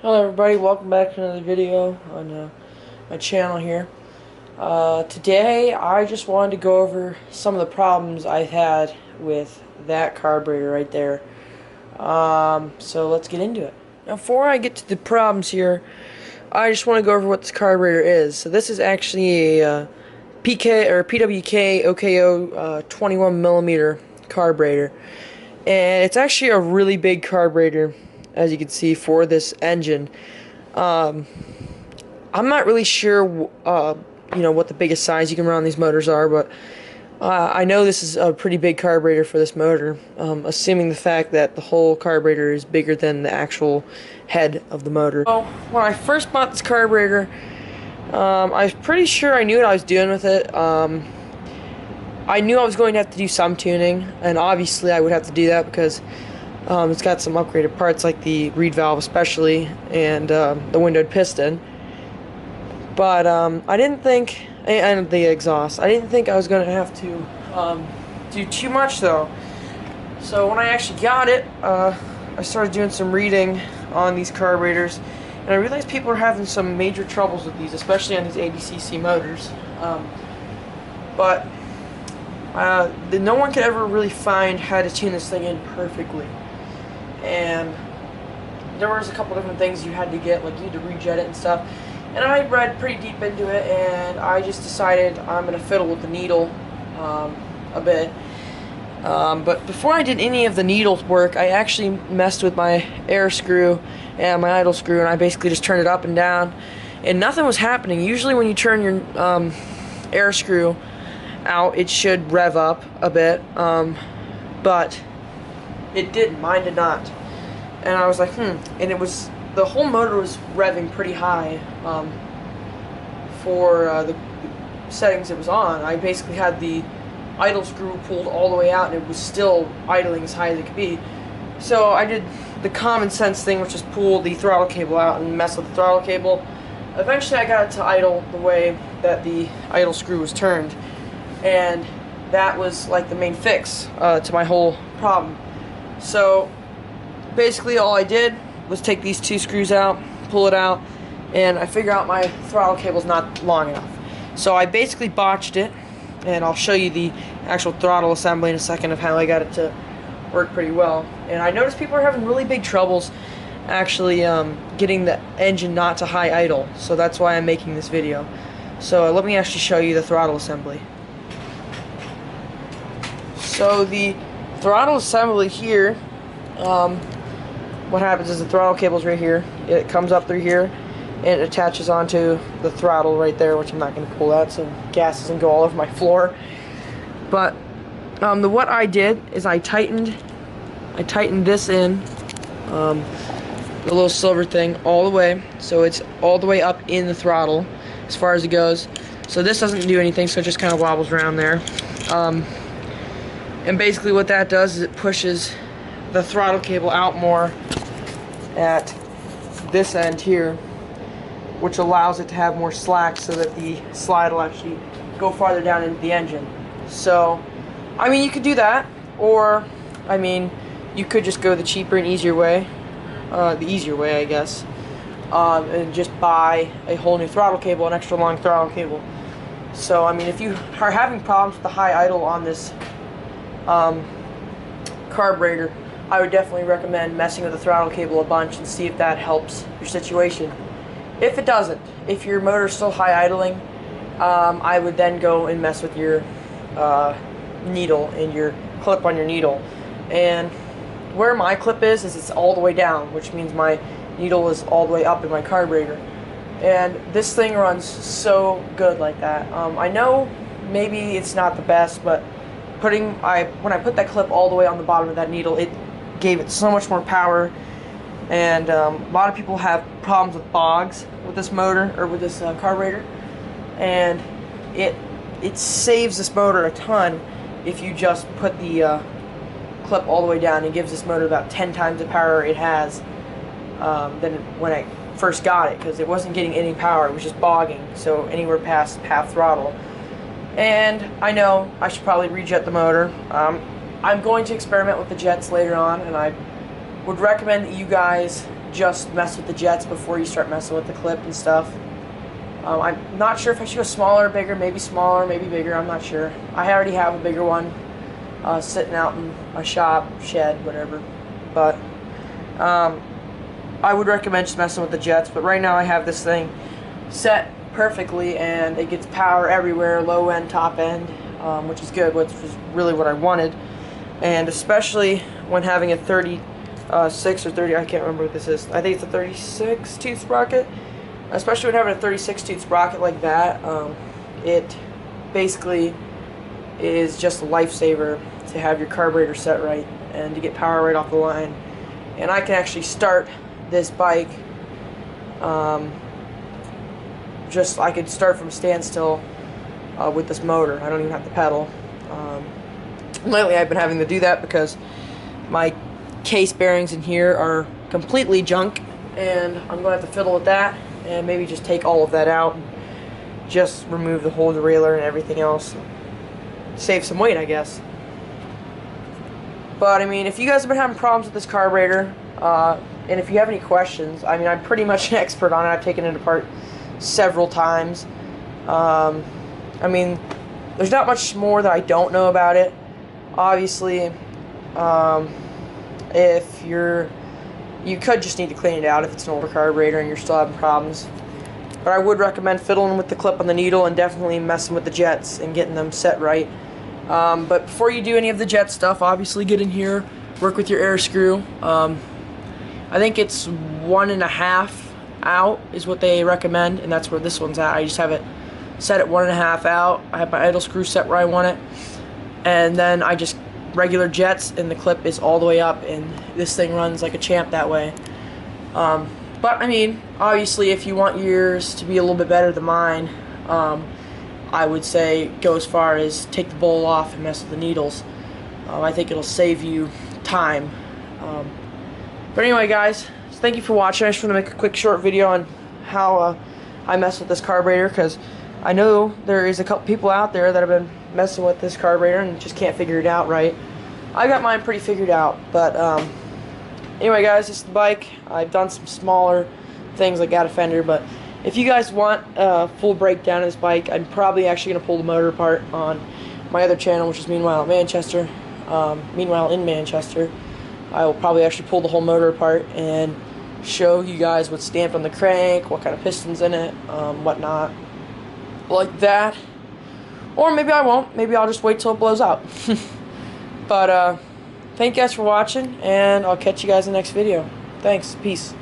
Hello everybody, welcome back to another video on my channel here. Today I just wanted to go over some of the problems I've had with that carburetor right there. So let's get into it. Now before I get to the problems here, I just want to go over what this carburetor is. So this is actually a PK or PWK OKO 21 millimeter carburetor. And it's actually a really big carburetor, as you can see, for this engine. I'm not really sure, what the biggest size you can run on these motors are, but I know this is a pretty big carburetor for this motor, assuming the fact that the whole carburetor is bigger than the actual head of the motor. So, when I first bought this carburetor, I was pretty sure I knew what I was doing with it. I knew I was going to have to do some tuning, and obviously I would have to do that because it's got some upgraded parts like the reed valve especially, and the windowed piston. But I didn't think, and the exhaust, I didn't think I was going to have to do too much though. So when I actually got it, I started doing some reading on these carburetors, and I realized people are having some major troubles with these, especially on these 80cc motors. But no one could ever really find how to tune this thing in perfectly. And there was a couple different things you had to get, like you had to rejet it and stuff. And I read pretty deep into it, and I just decided I'm going to fiddle with the needle a bit. But before I did any of the needle work, I actually messed with my air screw and my idle screw, and I basically just turned it up and down, and nothing was happening. Usually when you turn your air screw out, it should rev up a bit, but it didn't. Mine did not. And I was like, and it was, the whole motor was revving pretty high for the settings it was on. I basically had the idle screw pulled all the way out, and it was still idling as high as it could be. So I did the common sense thing, which is pull the throttle cable out and mess with the throttle cable. Eventually I got it to idle the way that the idle screw was turned, and that was like the main fix to my whole problem. So basically all I did was take these two screws out, pull it out, and I figure out my throttle cable's not long enough. So I basically botched it, and I'll show you the actual throttle assembly in a second of how I got it to work pretty well. And I noticed people are having really big troubles actually getting the engine not to high idle, so that's why I'm making this video. So let me actually show you the throttle assembly. So the throttle assembly here, what happens is the throttle cable's right here. It comes up through here and it attaches onto the throttle right there, which I'm not going to pull out so gas doesn't go all over my floor. But what I did is I tightened this in, the little silver thing, all the way, so it's all the way up in the throttle as far as it goes. So this doesn't do anything, so it just kind of wobbles around there. And basically what that does is it pushes the throttle cable out more at this end here, which allows it to have more slack so that the slide will actually go farther down into the engine. So, I mean, you could do that, or, I mean, you could just go the cheaper and easier way, I guess, and just buy a whole new throttle cable, an extra long throttle cable. So, I mean, if you are having problems with the high idle on this carburetor, I would definitely recommend messing with the throttle cable a bunch and see if that helps your situation. If it doesn't, if your motor's still high idling, I would then go and mess with your needle and your clip on your needle. And where my clip is it's all the way down, which means my needle is all the way up in my carburetor. And this thing runs so good like that. I know maybe it's not the best, but when I put that clip all the way on the bottom of that needle, it gave it so much more power. And a lot of people have problems with bogs with this motor, or with this carburetor, and it saves this motor a ton if you just put the clip all the way down. It gives this motor about 10 times the power it has than when I first got it, because it wasn't getting any power, it was just bogging, so anywhere past half throttle. And I know I should probably rejet the motor. I'm going to experiment with the jets later on, and I would recommend that you guys just mess with the jets before you start messing with the clip and stuff. I'm not sure if I should go smaller or bigger, maybe bigger, I'm not sure. I already have a bigger one sitting out in a shop, shed, whatever. But I would recommend just messing with the jets, but right now I have this thing set perfectly and it gets power everywhere, low end, top end, which is good, which was really what I wanted. And especially when having a 36 or 30, I can't remember what this is, I think it's a 36 tooth sprocket. Especially when having a 36 tooth sprocket like that, it basically is just a lifesaver to have your carburetor set right and to get power right off the line. And I can actually start this bike, I could start from standstill with this motor. I don't even have to pedal. Lately I've been having to do that because my case bearings in here are completely junk, and I'm going to have to fiddle with that and maybe just take all of that out and just remove the whole derailleur and everything else. Save some weight, I guess. But I mean, if you guys have been having problems with this carburetor, and if you have any questions, I mean, I'm pretty much an expert on it. I've taken it apart several times. I mean, there's not much more that I don't know about it. Obviously, if you could just need to clean it out if it's an older carburetor and you're still having problems. But I would recommend fiddling with the clip on the needle and definitely messing with the jets and getting them set right. But before you do any of the jet stuff, obviously get in here, work with your air screw. I think it's 1.5 out is what they recommend, and that's where this one's at. I just have it set at 1.5 out. I have my idle screw set where I want it, and then I just regular jets, and the clip is all the way up, and this thing runs like a champ that way. But I mean, obviously, if you want yours to be a little bit better than mine, I would say go as far as take the bowl off and mess with the needles. I think it'll save you time. But anyway, guys, thank you for watching. I just want to make a quick short video on how I mess with this carburetor, because I know there is a couple people out there that have been messing with this carburetor and just can't figure it out right. I got mine pretty figured out, but anyway, guys, this is the bike. I've done some smaller things like got a fender, but if you guys want a full breakdown of this bike, I'm probably actually going to pull the motor apart on my other channel, which is Meanwhile in Manchester. I will probably actually pull the whole motor apart and show you guys what's stamped on the crank, what kind of pistons in it, whatnot, like that. Or maybe I won't. Maybe I'll just wait till it blows out. But thank you guys for watching, and I'll catch you guys in the next video. Thanks. Peace.